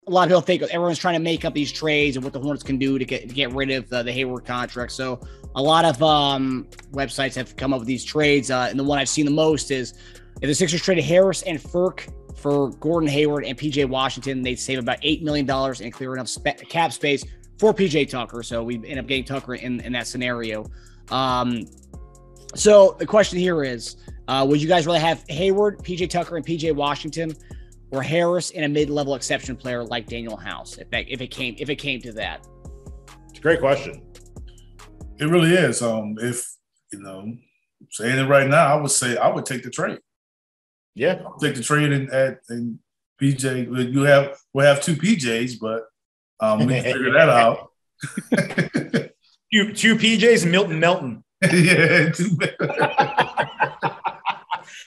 a lot of people think everyone's trying to make up these trades and what the Hornets can do to get rid of the Hayward contract. So a lot of websites have come up with these trades. And the one I've seen the most is if the Sixers traded Harris and Furk for Gordon Hayward and PJ Washington, they'd save about $8 million and clear enough cap space for PJ Tucker. So we end up getting Tucker in that scenario. So the question here is, would you guys rather have Hayward, PJ Tucker, and PJ Washington, or Harris and a mid-level exception player like Danuel House, if it came to that? It's a great question. It really is. If saying it right now, I would say I would take the trade. Yeah, I'll take the trade and PJ. We'll have two PJs, but we can figure that out. two PJs and Melton. Yeah.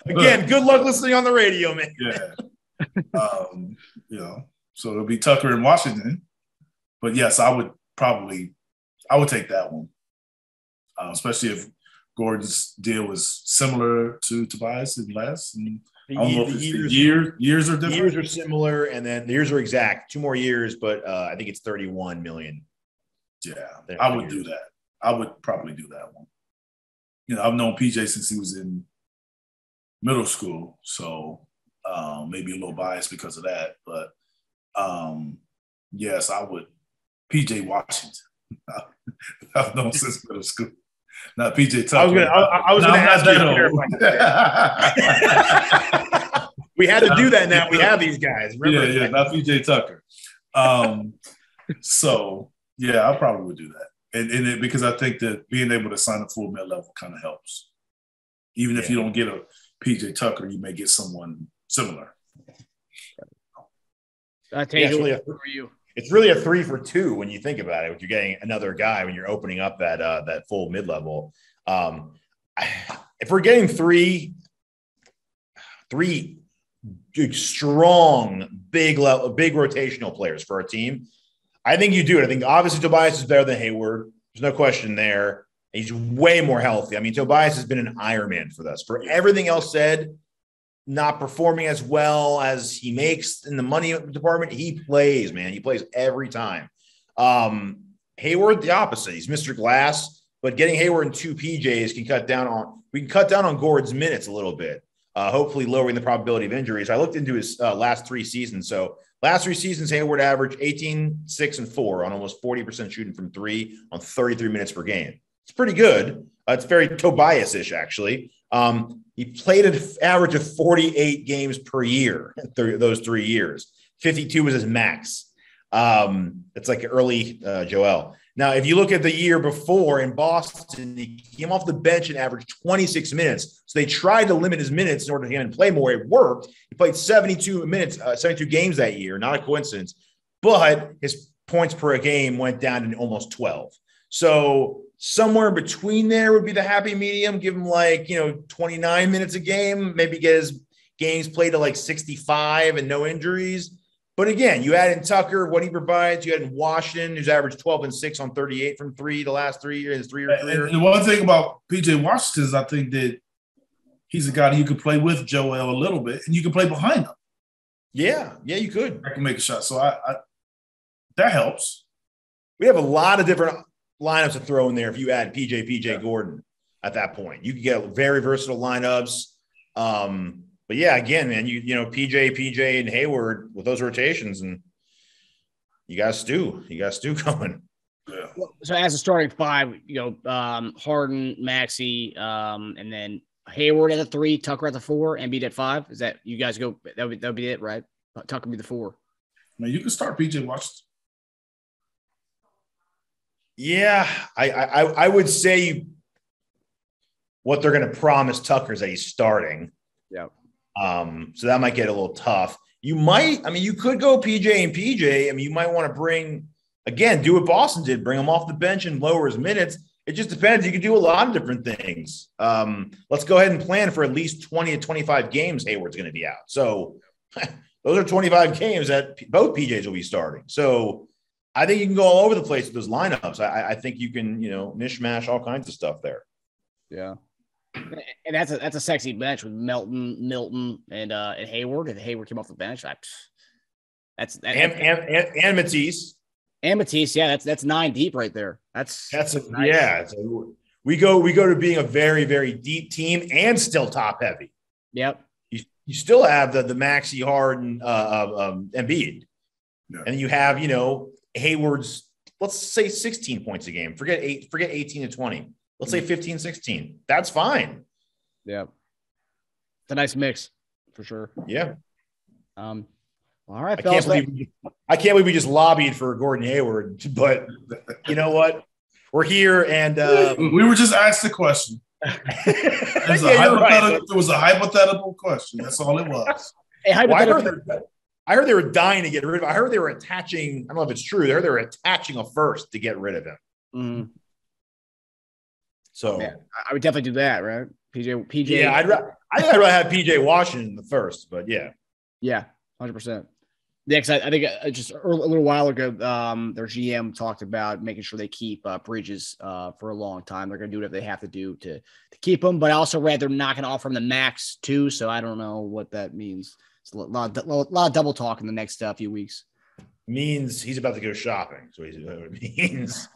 Again, good luck listening on the radio, man. Yeah. So it'll be Tucker in Washington. But yes, I would take that one. Especially if Gordon's deal was similar to Tobias in last. And I don't know if the years are different. Years are similar, and then the years are exact. 2 more years, but I think it's $31 million. Yeah, I would do that. I would probably do that one. I've known PJ since he was in middle school, so maybe a little biased because of that. But yes, I would. PJ Washington. I've known since middle school. Not PJ Tucker. I was going to ask you. We had to do that now. We have these guys. Remember? Yeah, not PJ Tucker. So, yeah, I probably would do that. And because I think that being able to sign a full mid-level kind of helps. Even if you don't get a PJ Tucker, you may get someone similar. It's really a 3 for 2 when you think about it. If you're getting another guy when you're opening up that full mid-level, if we're getting three strong, big rotational players for our team, I think you do it. I think obviously Tobias is better than Hayward. There's no question there. He's way more healthy. I mean, Tobias has been an Ironman for us. For everything else said, not performing as well as he makes in the money department, he plays, man. He plays every time. Hayward, the opposite. He's Mr. Glass, but getting Hayward and 2 PJs can cut down on Gordon's minutes a little bit, hopefully lowering the probability of injury. So I looked into his last 3 seasons. So last 3 seasons, Hayward averaged 18, 6, and 4 on almost 40% shooting from 3 on 33 minutes per game. It's pretty good. It's very Tobias-ish, actually. He played an average of 48 games per year those 3 years. 52 was his max. It's like early Joel. Now, if you look at the year before in Boston, he came off the bench and averaged 26 minutes. So they tried to limit his minutes in order to get him to play more. It worked. He played 72 games that year. Not a coincidence. But his points per game went down to almost 12. So somewhere in between there would be the happy medium. Give him 29 minutes a game, maybe get his games played to 65 and no injuries. But again, you add in Tucker, what he provides. You add in Washington, who's averaged 12 and 6 on 38 from 3 the last 3 years, his 3-year career. And the one thing about PJ Washington is I think that he's a guy that you could play with Joel a little bit, and you can play behind him. Yeah, you could. I can make a shot. So I that helps. We have a lot of different lineups to throw in there if you add PJ Gordon at that point. You could get very versatile lineups. But yeah, again, man, PJ, and Hayward with those rotations, and you got Stu going. Yeah. So as a starting 5, Harden, Maxey, and then Hayward at the 3, Tucker at the 4, Embiid at 5. Is that you guys go? That would be it, right? Tucker be the 4. I mean, you can start PJ Washington. Yeah, I would say what they're going to promise Tucker is that he's starting. Yeah. So that might get a little tough. You could go PJ and PJ. I mean, you might want to do what Boston did, bring him off the bench and lower his minutes. It just depends. You can do a lot of different things. Let's go ahead and plan for at least 20 to 25 games Hayward's going to be out. So those are 25 games that both PJs will be starting. So I think you can go all over the place with those lineups. I think you can, mishmash all kinds of stuff there. Yeah. And that's a sexy bench with Melton, and Hayward. If Hayward came off the bench, And Matisse. And Matisse, yeah, that's 9 deep right there. That's nice. Yeah. So we go to being a very, very deep team and still top heavy. Yep. You still have the Maxey, Harden, Embiid, and then you have Hayward's. Let's say 16 points a game. Forget 18 to 20. Let's say 15, 16. That's fine. Yeah, it's a nice mix for sure. Yeah. All right. I can't believe we just lobbied for Gordon Hayward, but you know what? We're here, and we were just asked the question. It was a hypothetical question. That's all it was. Hey, I heard they were dying to get rid of him. I heard they were attaching. I don't know if it's true. They were attaching a first to get rid of him. Mm-hmm. So I would definitely do that, right? PJ. Yeah, I'd rather have PJ Washington in the first, but yeah. Yeah, 100%. Yeah, because I think just a little while ago, their GM talked about making sure they keep Bridges for a long time. They're going to do whatever they have to do to keep him. But I also read they're not going to offer him the max too, so I don't know what that means. It's a lot of double talk in the next few weeks. Means he's about to go shopping. So it means.